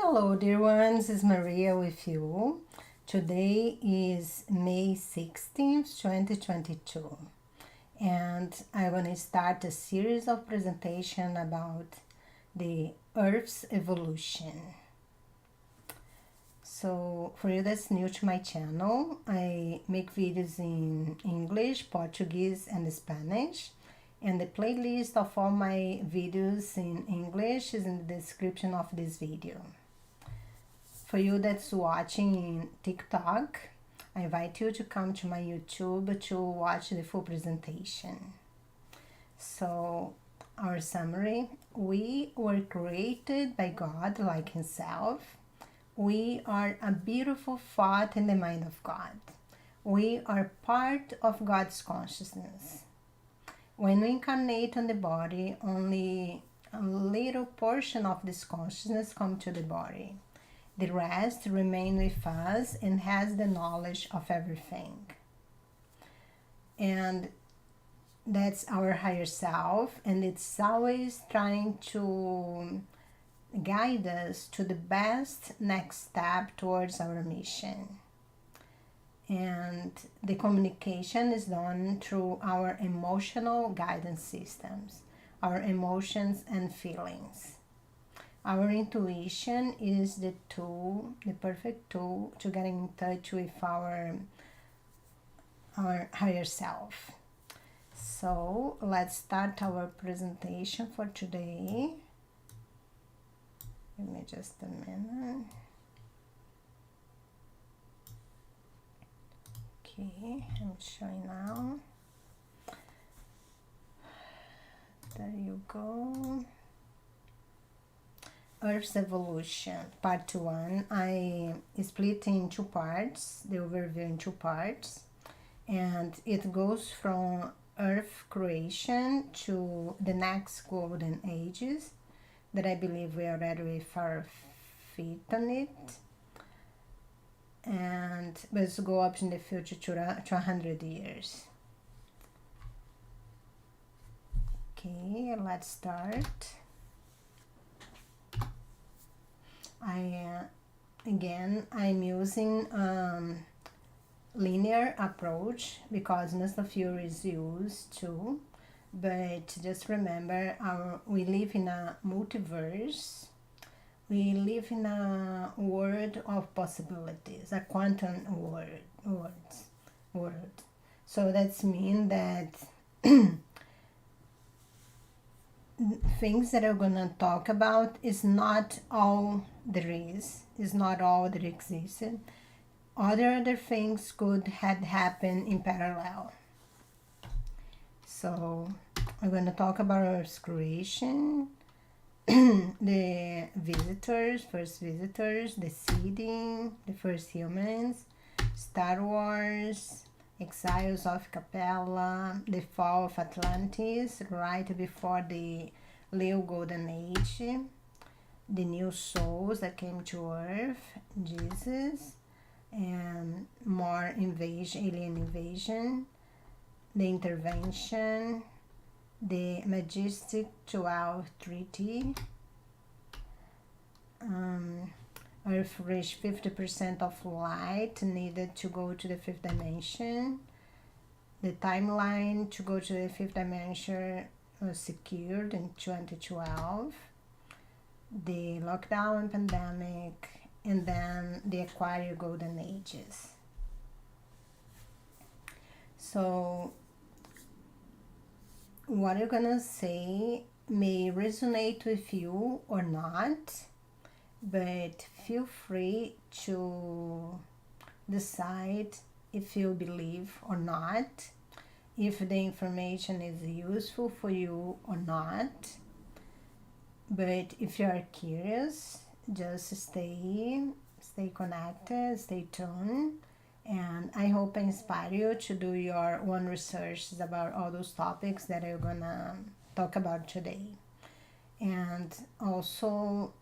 Hello, dear ones, it's Maria with you. Today is May 16th, 2022, and I want to start a series of presentation about the Earth's evolution. So, for you that's new to my channel, I make videos in English, Portuguese, and Spanish. And the playlist of all my videos in English is in the description of this video. For you that's watching in TikTok, I invite you to come to my YouTube to watch the full presentation. So, our summary: we were created by God like Himself. We are a beautiful thought in the mind of God. We are part of God's consciousness. When we incarnate on the body, only a little portion of this consciousness comes to the body. The rest remain with us and has the knowledge of everything. And that's our higher self, and it's always trying to guide us to the best next step towards our mission. And the communication is done through our emotional guidance systems, our emotions and feelings. Our intuition is the tool, the perfect tool to get in touch with our higher self. So let's start our presentation for today. Give me just a minute. Okay, I'm showing now. There you go. Earth's evolution, part 1. I split in two parts, the overview in two parts, and it goes from Earth creation to the next golden ages that I believe we are already with our feet on it, and let's go up in the future to 100 years. Okay, let's start. I'm using linear approach because most of you is used to, but just remember we live in a multiverse. We live in a world of possibilities, a quantum world. So that's mean that things that I'm gonna talk about is not all there is not all that existed. Other things could have happened in parallel. So I'm gonna talk about Earth's creation, the first visitors, the seeding, the first humans, Star Wars, exiles of Capella, the fall of Atlantis right before the Leo Golden Age, the new souls that came to Earth, Jesus, and more alien invasion, the intervention, the majestic 12 treaty, Earth reached 50% of light needed to go to the fifth dimension. The timeline to go to the fifth dimension was secured in 2012. The lockdown and pandemic, and then the Aquarius Golden Ages. So what I'm gonna say may resonate with you or not, but feel free to decide if you believe or not, if the information is useful for you or not. But if you are curious, just stay connected, stay tuned, and I hope I inspire you to do your own research about all those topics that I'm gonna talk about today. And also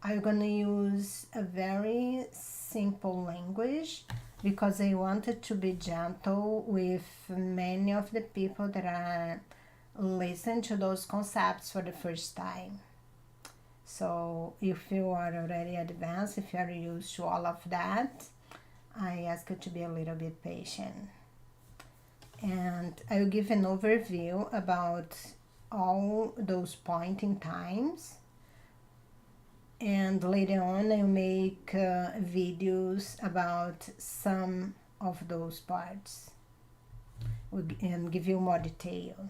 I'm gonna use a very simple language because I wanted to be gentle with many of the people that are listening to those concepts for the first time. So if you are already advanced, if you are used to all of that, I ask you to be a little bit patient. And I will give an overview about all those point in times, and later on I'll make videos about some of those parts and give you more detail.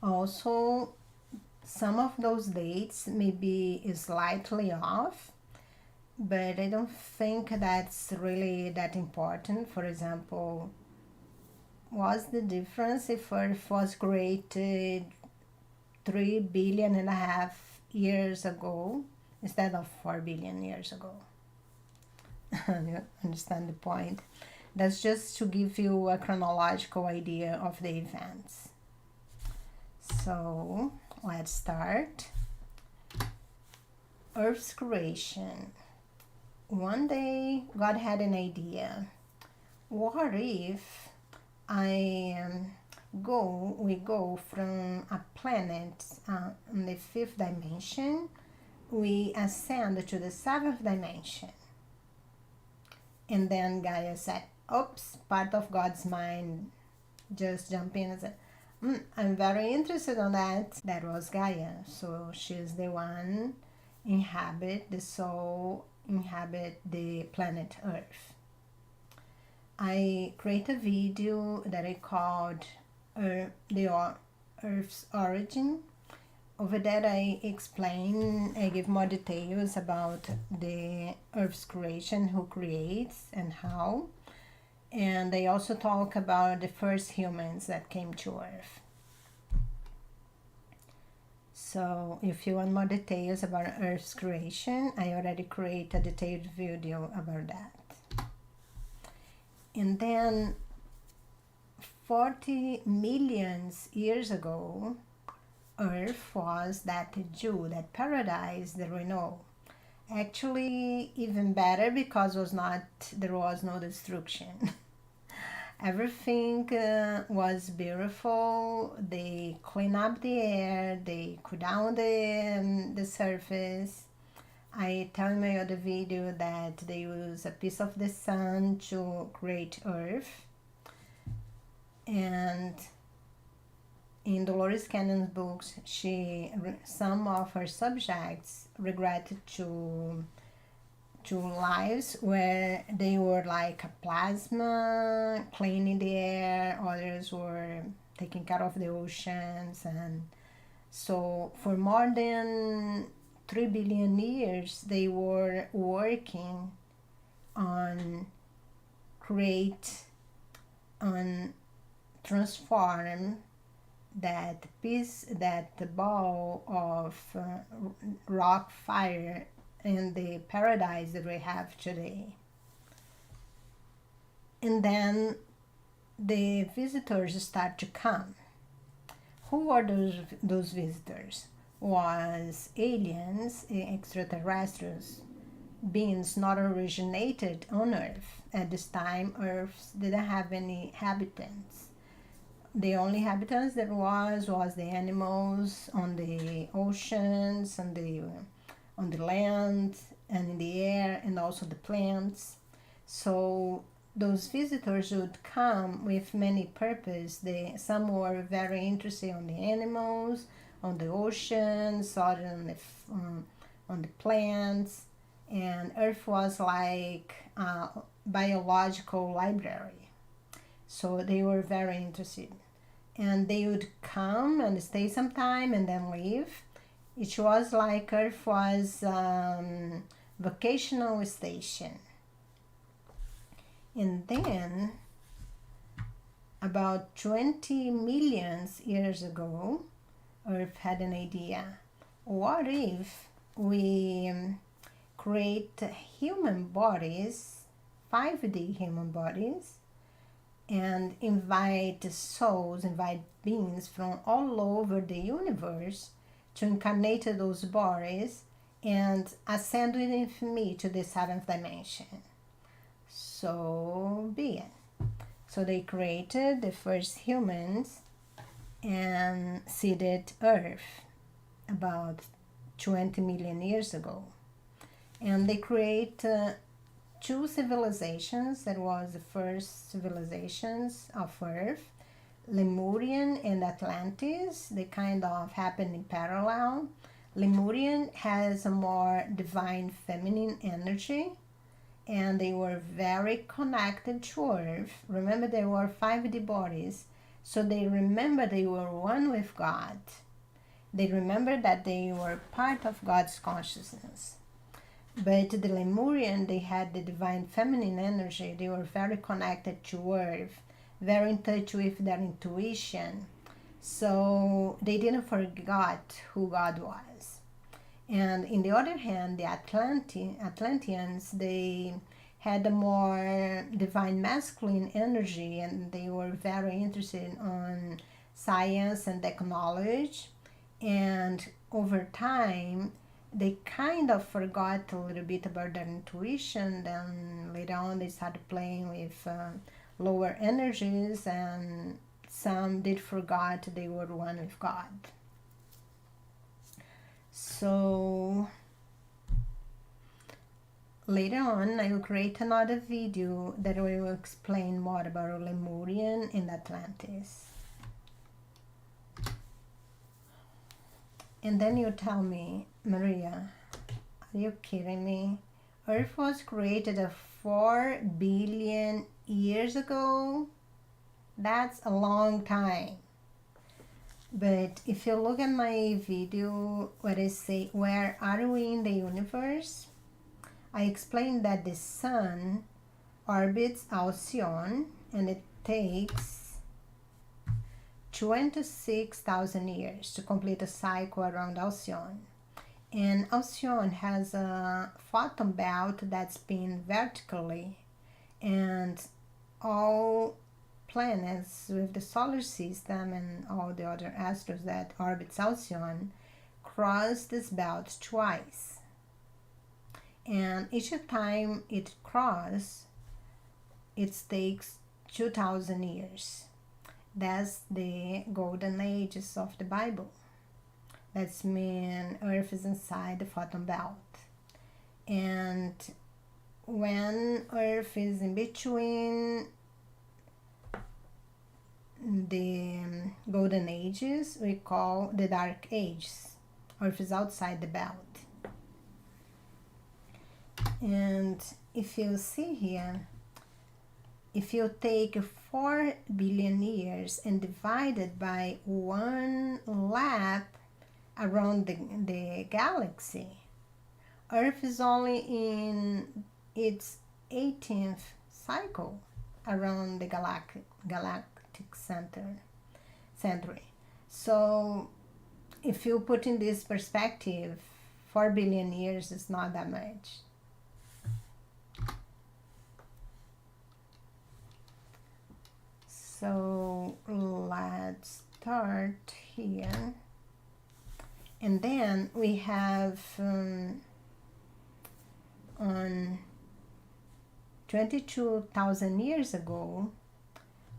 Also, some of those dates may be slightly off, but I don't think that's really that important. For example, what's the difference if Earth was created 3.5 billion years ago instead of 4 billion years ago? You understand the point? That's just to give you a chronological idea of the events. So let's start. Earth's creation. One day God had an idea. What if we go from a planet in the 5th dimension, we ascend to the 7th dimension? And then Gaia said, oops, part of God's mind just jumped in and said, I'm very interested in that. That was Gaia. So she's the one inhabit the planet Earth. I create a video that I called the Earth's Origin. Over there I give more details about the Earth's creation, who creates and how. And I also talk about the first humans that came to Earth. So if you want more details about Earth's creation, I already created a detailed video about that. And then 40 million years ago, Earth was that jewel, that paradise that we know. Actually, even better, because there was no destruction. Everything was beautiful. They clean up the air, they cool down the surface. I tell in my other video that they use a piece of the sun to create Earth. And in Dolores Cannon's books, some of her subjects regretted to lives where they were like a plasma, cleaning the air, others were taking care of the oceans. And so for more than 3 billion years, they were working on transform that ball of rock fire in the paradise that we have today. And then the visitors start to come. Who are those visitors? Was aliens, extraterrestrials, beings not originated on Earth. At this time, Earth didn't have any inhabitants. The only inhabitants there was the animals on the oceans, on the land, and in the air, and also the plants. So those visitors would come with many purposes. Some were very interested on the animals, on the oceans, others on the plants, and Earth was like a biological library. So they were very interested, and they would come and stay some time and then leave. It was like Earth was vocational station. And then about 20 million years ago, Earth had an idea. What if we create human bodies, 5D human bodies, and invite souls, invite beings from all over the universe to incarnate those bodies and ascend with me to the 7th dimension? So be it. So they created the first humans and seeded Earth about 20 million years ago. And they create two civilizations. That was the first civilizations of Earth, Lemurian and Atlantis. They kind of happen in parallel. Lemurian has a more divine feminine energy, and they were very connected to Earth. Remember, there were 5D bodies, so they remember they were one with God. They remember that they were part of God's consciousness. But the Lemurian, they had the divine feminine energy. They were very connected to Earth, very in touch with their intuition. So they didn't forget who God was. And in the other hand, the Atlanteans, they had a more divine masculine energy, and they were very interested in science and technology. And over time, they kind of forgot a little bit about their intuition. Then later on, they started playing with lower energies, and some did forget they were one with God. So later on, I will create another video that will explain more about Lemurian and Atlantis. And then you tell me, Maria, are you kidding me? Earth was created 4 billion years ago? That's a long time. But if you look at my video where I say, where are we in the universe? I explained that the sun orbits Alcyone, and it takes 26,000 years to complete a cycle around Alcyone. And Alcyone has a photon belt that spins vertically, and all planets with the solar system and all the other astros that orbit Alcyone cross this belt twice. And each time it crosses, it takes 2,000 years. That's the golden ages of the Bible. That's mean Earth is inside the photon belt. And when Earth is in between the golden ages, we call the dark ages. Earth is outside the belt. And if you see here, if you take 4 billion years and divide it by 1 lap around the galaxy, Earth is only in its 18th cycle around the galactic center. So if you put in this perspective, 4 billion years is not that much. So let's start here. And then we have on 22,000 years ago,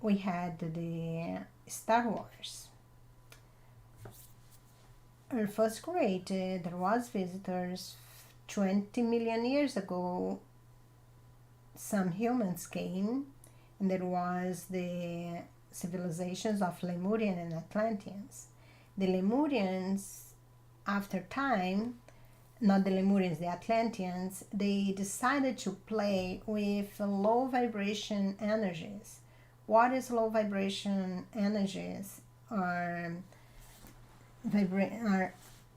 we had the Star Wars. Earth was created, there was visitors. 20 million years ago, some humans came, and there was the civilizations of Lemurian and Atlanteans. The Lemurians, after time, not the Lemurians, the Atlanteans, they decided to play with low vibration energies. What is low vibration energies? Are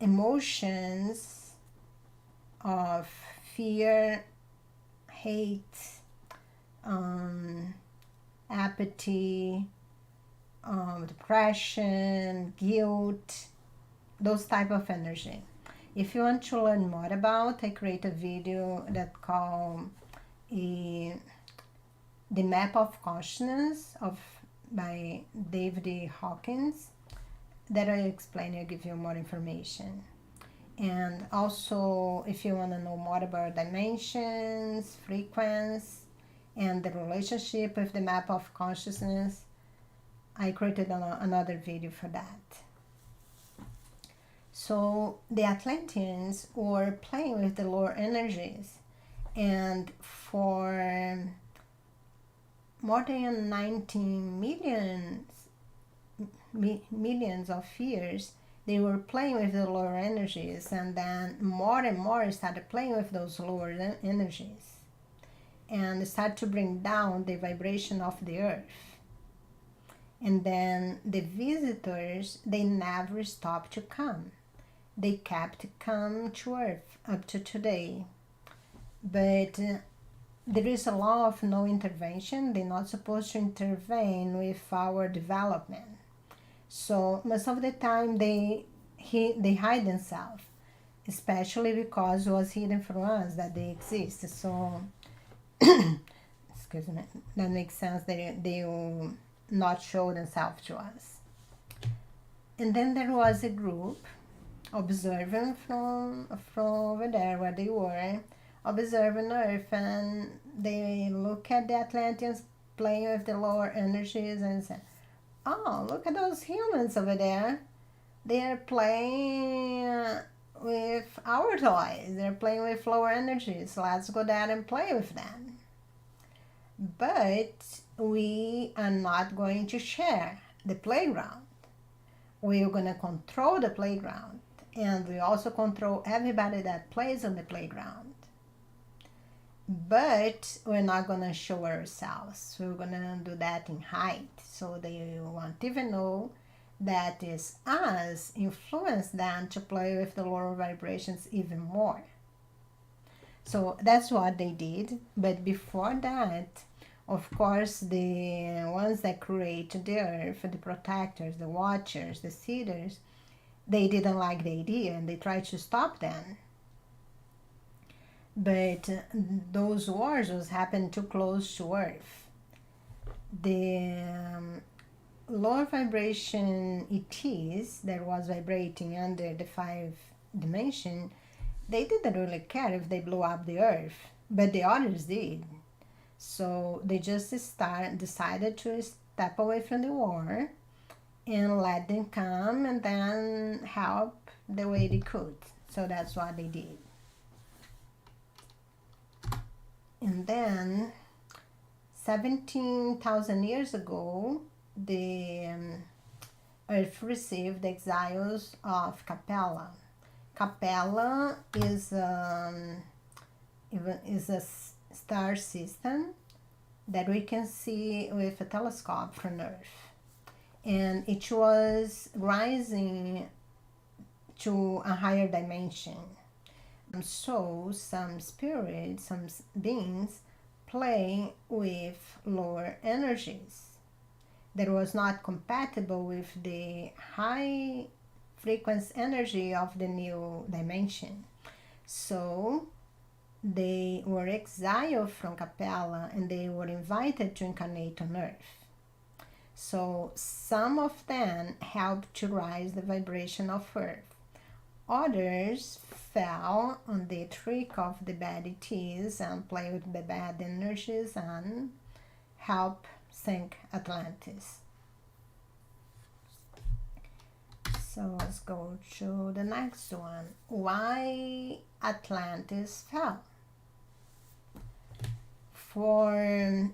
emotions of fear, hate, apathy, depression, guilt, those type of energy. If you want to learn more about, I create a video that called The Map of Consciousness by David Hawkins, that I explain, I'll give you more information. And also, if you want to know more about dimensions, frequency, and the relationship with the map of consciousness, I created another video for that. So the Atlanteans were playing with the lower energies, and for more than 19 millions of years, they were playing with the lower energies, and then more and more started playing with those lower energies and start to bring down the vibration of the earth. And then the visitors, they never stopped to come. They kept come to earth up to today. But there is a law of no intervention. They're not supposed to intervene with our development. So most of the time they hide themselves, especially because it was hidden from us that they exist. So excuse me, that makes sense. They will not show themselves to us. And then there was a group observing from over there where they were, observing Earth, and they look at the Atlanteans playing with the lower energies and say, oh, look at those humans over there. They're playing with our toys. They're playing with lower energies. Let's go there and play with them. But we are not going to share the playground. We're going to control the playground. And we also control everybody that plays on the playground. But we're not going to show ourselves. We're going to do that in hide. So they won't even know that is us influence them to play with the lower vibrations even more. So that's what they did. But before that, of course, the ones that create the earth, the protectors, the watchers, the seeders, they didn't like the idea and they tried to stop them. But those wars happened too close to Earth. The lower vibration ETs that was vibrating under the 5th dimension, they didn't really care if they blew up the Earth, but the others did. So they just decided to step away from the war and let them come and then help the way they could. So that's what they did. And then 17,000 years ago, the Earth received the exiles of Capella. Capella is a star system that we can see with a telescope from Earth. And it was rising to a higher dimension. So some spirits, some beings play with lower energies that was not compatible with the high frequency energy of the new dimension. So they were exiled from Capella and they were invited to incarnate on Earth. So some of them helped to rise the vibration of Earth. Others fell on the trick of the bad ETs and play with the bad energies and help sink Atlantis. So let's go to the next one. Why Atlantis fell? For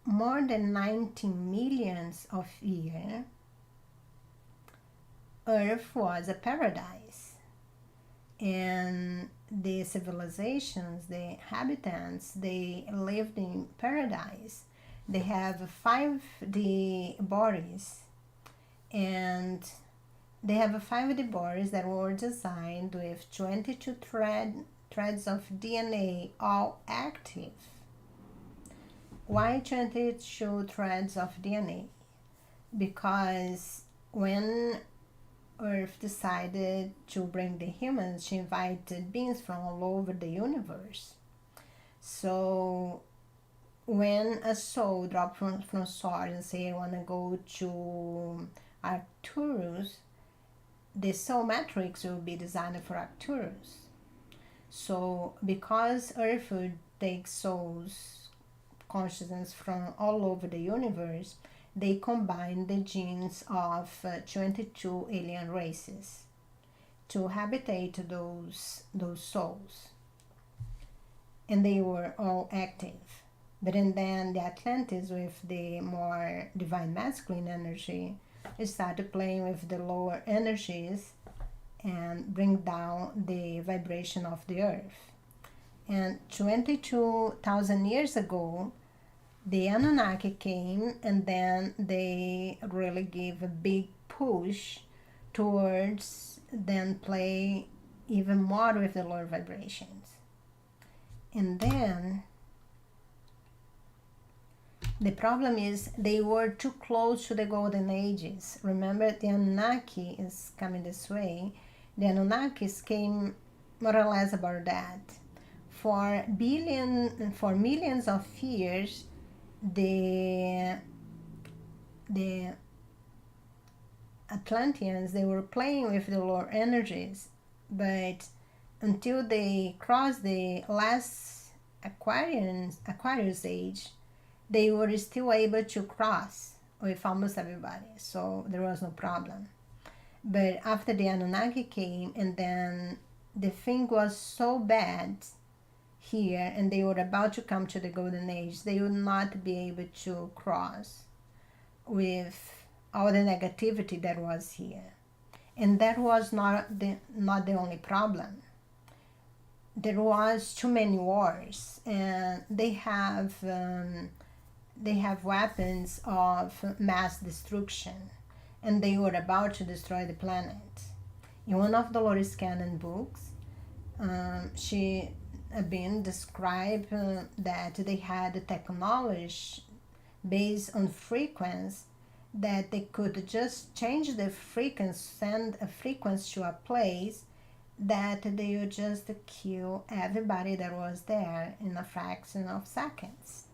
more than 90 millions of years, Earth was a paradise. And the civilizations, the inhabitants, they lived in paradise. They have 5D bodies, and they have 5D bodies that were designed with 22 threads of DNA, all active. Why 22 threads of DNA? Because when Earth decided to bring the humans, she invited beings from all over the universe. So when a soul dropped from source and say, I want to go to Arcturus, the soul matrix will be designed for Arcturus. So because Earth would take souls consciousness from all over the universe, they combine the genes of 22 alien races to habitate those souls, and they were all active. But and then the Atlantis, with the more divine masculine energy, started playing with the lower energies and bring down the vibration of the earth. And 22,000 years ago, the Anunnaki came, and then they really gave a big push towards then play even more with the lower vibrations. And then the problem is they were too close to the Golden Ages. Remember, the Anunnaki is coming this way. The Anunnakis came more or less about that. For millions of years, the Atlanteans, they were playing with the lower energies, but until they crossed the last Aquarius age, they were still able to cross with almost everybody, so there was no problem. But after the Anunnaki came, and then the thing was so bad here, and they were about to come to the Golden Age, they would not be able to cross with all the negativity that was here. And that was not the only problem. There was too many wars, and they have weapons of mass destruction, and they were about to destroy the planet. In one of Dolores Cannon books, she described that they had a technology based on frequency, that they could just change the frequency, send a frequency to a place, that they would just kill everybody that was there in a fraction of seconds.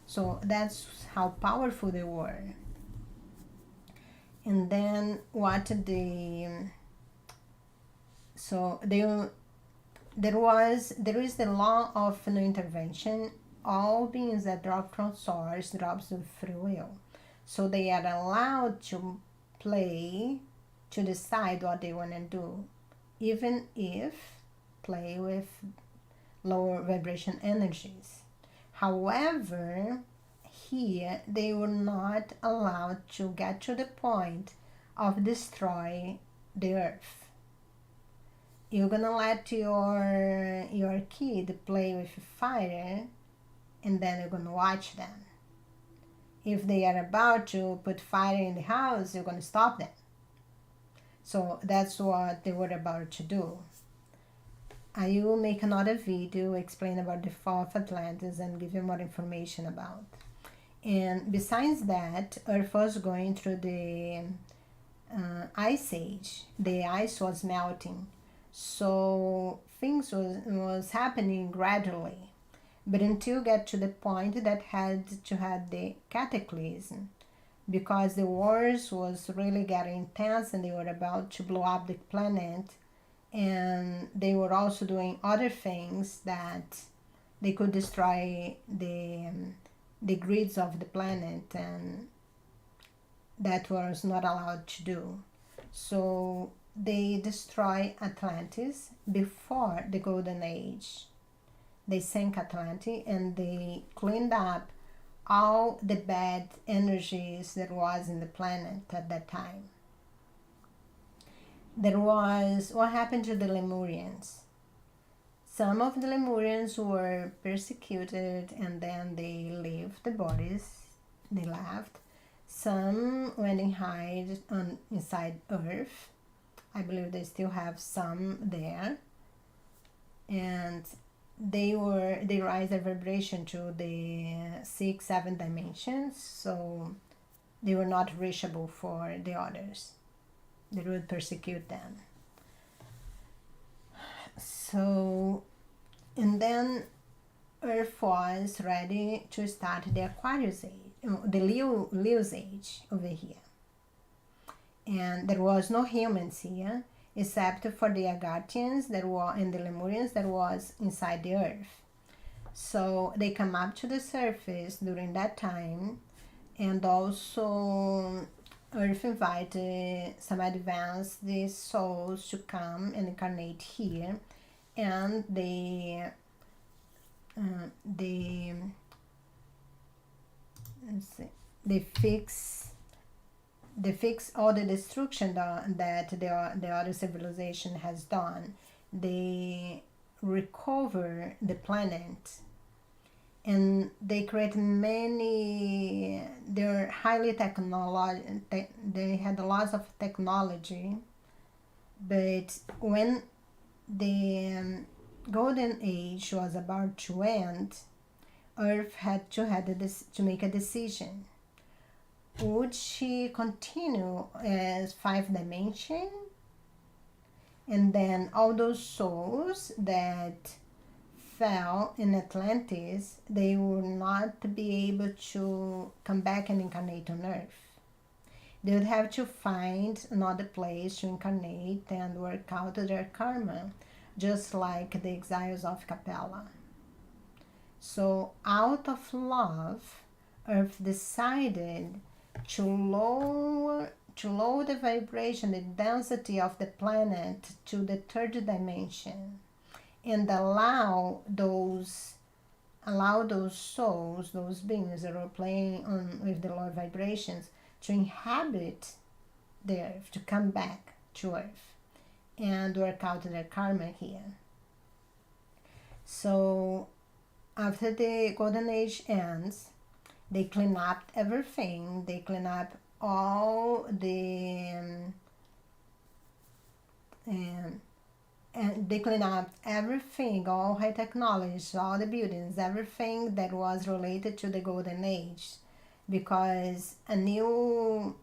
So that's how powerful they were. And then there is the law of no intervention. All beings that drop from source drops with free will. So they are allowed to play, to decide what they want to do, even if play with lower vibration energies. However, here they were not allowed to get to the point of destroy the earth. You're gonna let your kid play with fire, and then you're gonna watch them. If they are about to put fire in the house, you're gonna stop them. So that's what they were about to do. I will make another video explain about the fall of Atlantis and give you more information about. And besides that, Earth was going through the ice age. The ice was melting, so things was happening gradually, but until get to the point that had to have the cataclysm, because the wars was really getting intense, and they were about to blow up the planet, and they were also doing other things that they could destroy the grids of the planet, and that was not allowed to do. So they destroy Atlantis before the Golden Age. They sank Atlantis, and they cleaned up all the bad energies that was in the planet at that time. There was what happened to the Lemurians. Some of the Lemurians were persecuted, and then they left the bodies, they left. Some went and hid inside Earth. I believe they still have some there. And they raised their vibration to the 6-7 dimensions, so they were not reachable for the others. They would persecute them. So, and then Earth was ready to start the Aquarius age, the Leo's age over here. And there was no humans here, except for the Agarthians and the Lemurians that was inside the Earth. So they come up to the surface during that time, and also Earth invited some advanced souls to come and incarnate here, and they let's see, they fix all the destruction that the other civilization has done. They recover the planet, and they create many. They're highly technology. They had lots of technology, but when the golden age was about to end, Earth had to make a decision. Would she continue as 5 dimension, and then all those souls that fell in Atlantis, they would not be able to come back and incarnate on Earth. They would have to find another place to incarnate and work out their karma, just like the exiles of Capella. So out of love, Earth decided to lower the vibration, the density of the planet to the 3rd dimension, and allow those souls, those beings that are playing on with the lower vibrations, to inhabit the Earth, to come back to Earth and work out their karma here. So after the Golden Age ends, they clean up everything. They clean up all the and they clean up everything, all high technology, all the buildings, everything that was related to the Golden Age, because a new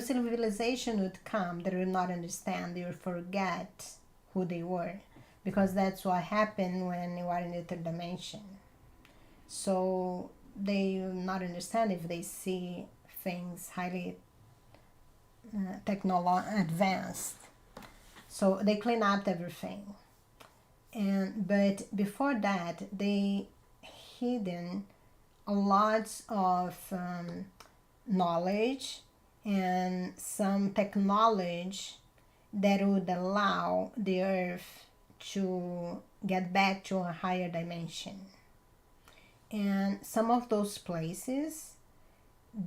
civilization would come that would not understand. They would forget who they were, because that's what happened when you are in the 3rd dimension. So they will not understand if they see things highly advanced. So they clean up everything. But before that, they hidden a lot of knowledge and some technology that would allow the Earth to get back to a higher dimension. And some of those places,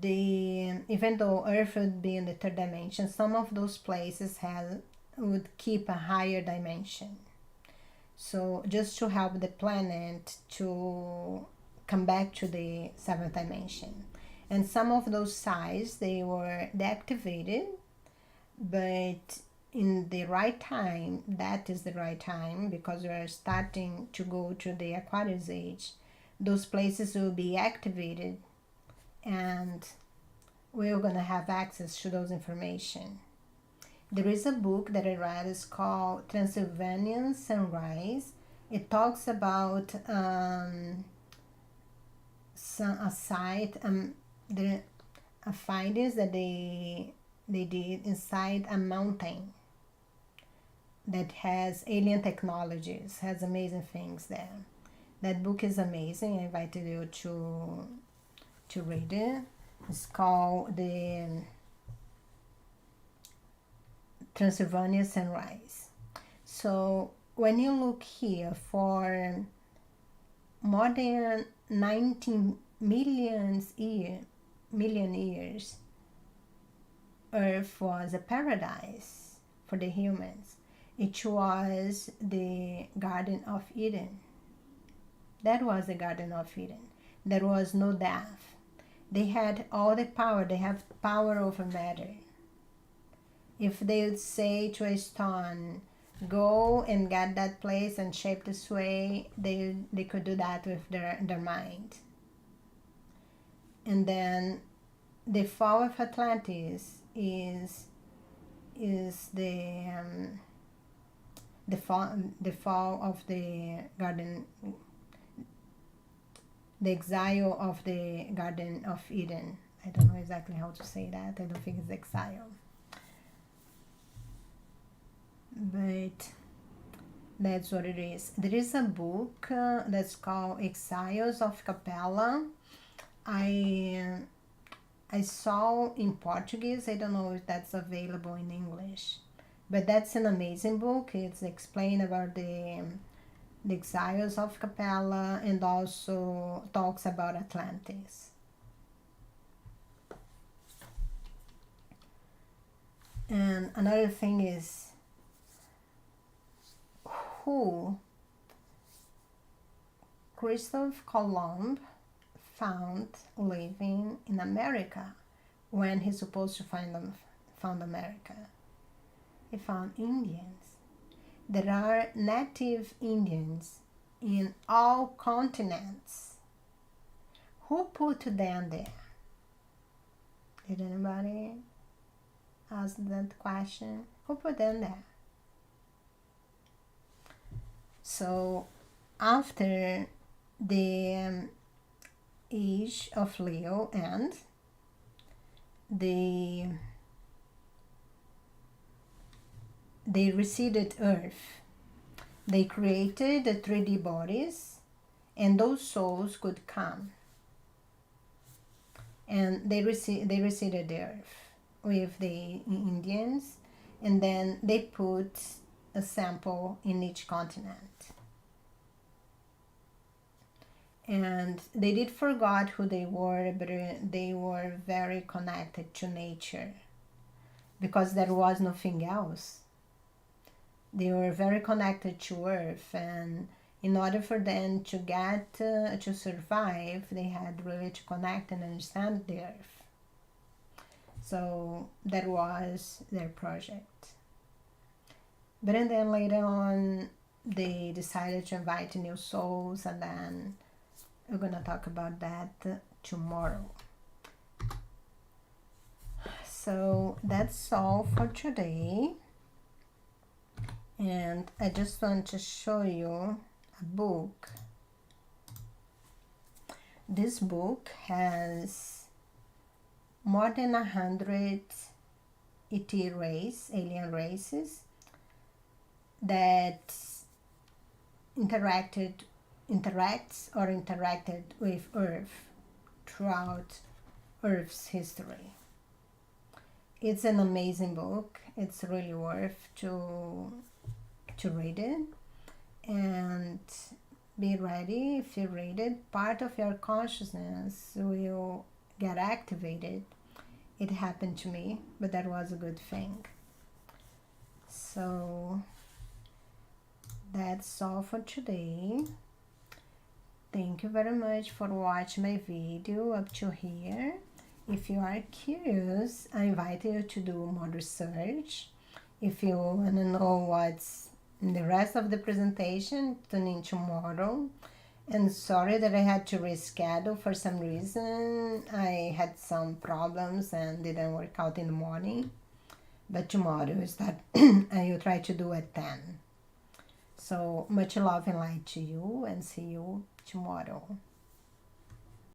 even though Earth would be in the 3rd dimension, some of those places would keep a higher dimension. So just to help the planet to come back to the 7th dimension. And some of those sites, they were deactivated, but in the right time, that is the right time, because we are starting to go to the Aquarius age, those places will be activated, and we're going to have access to those information. There is a book that I read, is called Transylvanian Sunrise. It talks about a site, findings that they did inside a mountain that has alien technologies, has amazing things there. That book is amazing. I invited you to read it. It's called the Transylvania Sunrise. So when you look here, for more than 19 million years, Earth was a paradise for the humans. It was the Garden of Eden. That was the Garden of Eden. There was no death. They had all the power. They have power over matter. If they would say to a stone, go and get that place and shape this way, they could do that with their mind. And then the fall of Atlantis is the fall of the garden, the exile of the Garden of Eden. I don't know exactly how to say that. I don't think it's exile. But that's what it is. There is a book that's called Exiles of Capella. I I saw in Portuguese. I don't know if that's available in English, but that's an amazing book. It's explained about the exiles of Capella, and also talks about Atlantis. And another thing is who Christopher Columb found living in America when he's supposed to found America. He found Indians. There are native Indians in all continents. Who put them there? Did anybody ask that question? Who put them there? So after the age of Leo ends, they reseeded Earth. They created the 3D bodies, and those souls could come. And they reseeded the Earth with the Indians, and then they put a sample in each continent. And they did forgot who they were, but they were very connected to nature because there was nothing else. They were very connected to Earth, and in order for them to get to survive, they had really to connect and understand the Earth. So that was their project. But then later on, they decided to invite new souls, and then we're gonna talk about that tomorrow. So that's all for today. And I just want to show you a book. This book has more than 100 alien races that interacted with Earth throughout Earth's history. It's an amazing book. It's really worth to read it, and be ready. If you read it, part of your consciousness will get activated. It happened to me, but that was a good thing. So that's all for today. Thank you very much for watching my video up to here. If you are curious, I invite you to do more research. If you want to know what's in the rest of the presentation, tune in tomorrow. And sorry that I had to reschedule for some reason. I had some problems and didn't work out in the morning. But tomorrow is that I will try to do at 10. So much love and light to you, and see you tomorrow.